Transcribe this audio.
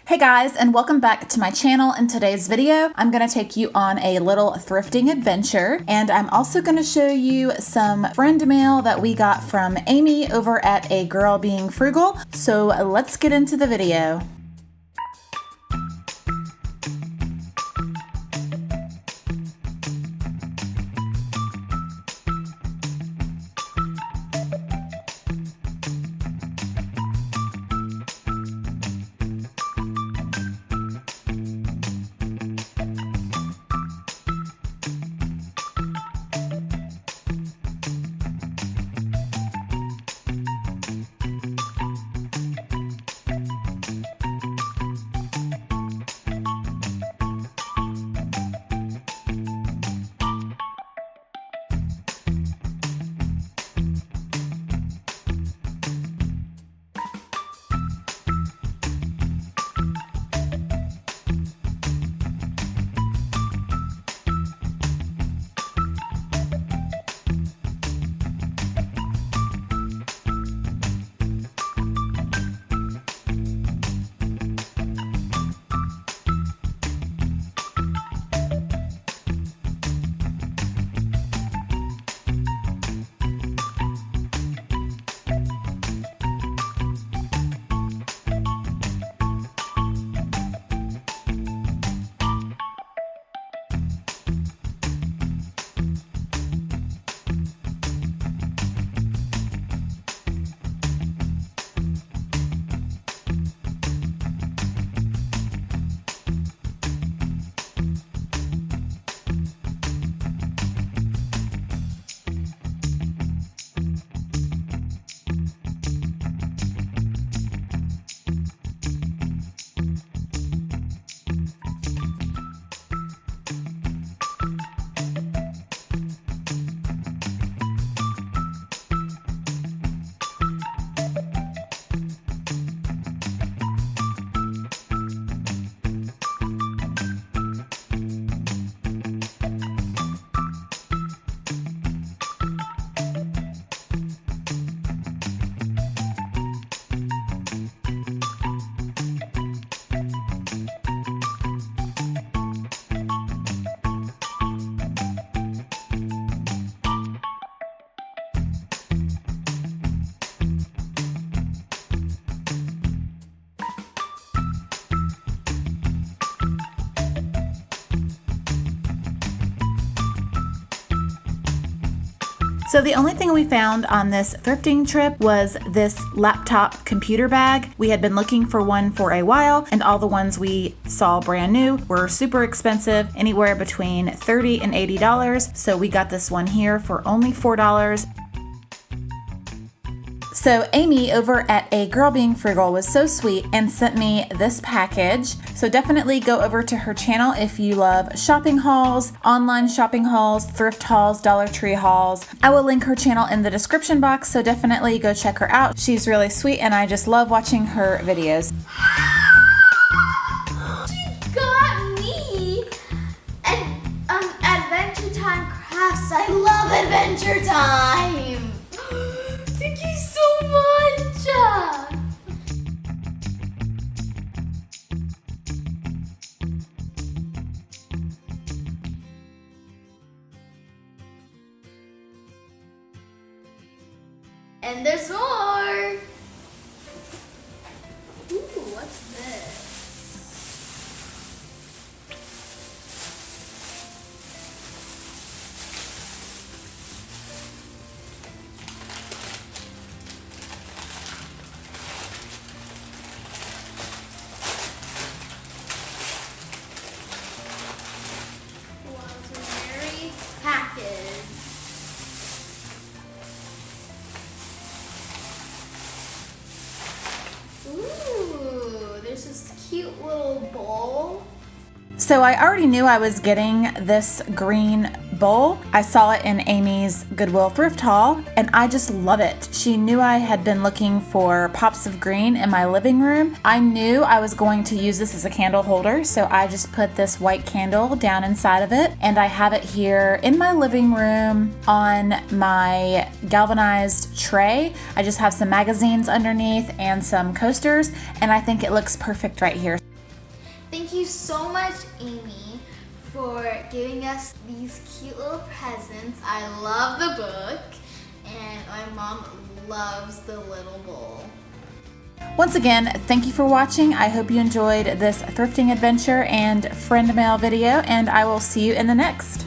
Hey guys, and welcome back to my channel. In today's video, I'm going to take you on a little thrifting adventure, and I'm also going to show you some friend mail that we got from Amy over at A Girl Being Frugal. So let's get into the video. So the only thing we found on this thrifting trip was this laptop computer bag. We had been looking for one for a while, and all the ones we saw brand new were super expensive, anywhere between $30 and $80. So we got this one here for only $4. So Amy over at A Girl Being Frugal was so sweet and sent me this package. So definitely go over to her channel if you love shopping hauls, online shopping hauls, thrift hauls, Dollar Tree hauls. I will link her channel in the description box, so definitely go check her out. She's really sweet and I just love watching her videos. She got me an Adventure Time crafts. I love Adventure Time. Thank you so much. And there's more. Ooh, what's this? Ooh, there's this cute little bowl. So I already knew I was getting this green bowl. I saw it in Amy's Goodwill thrift haul and I just love it. She knew I had been looking for pops of green in my living room. I knew I was going to use this as a candle holder, so I just put this white candle down inside of it, and I have it here in my living room on my galvanized tray. I just have some magazines underneath and some coasters, and I think it looks perfect right here. so much, Amy, for giving us these cute little presents. I love the book, and my mom loves the little bowl. Once again, thank you for watching. I hope you enjoyed this thrifting adventure and friend mail video, and I will see you in the next.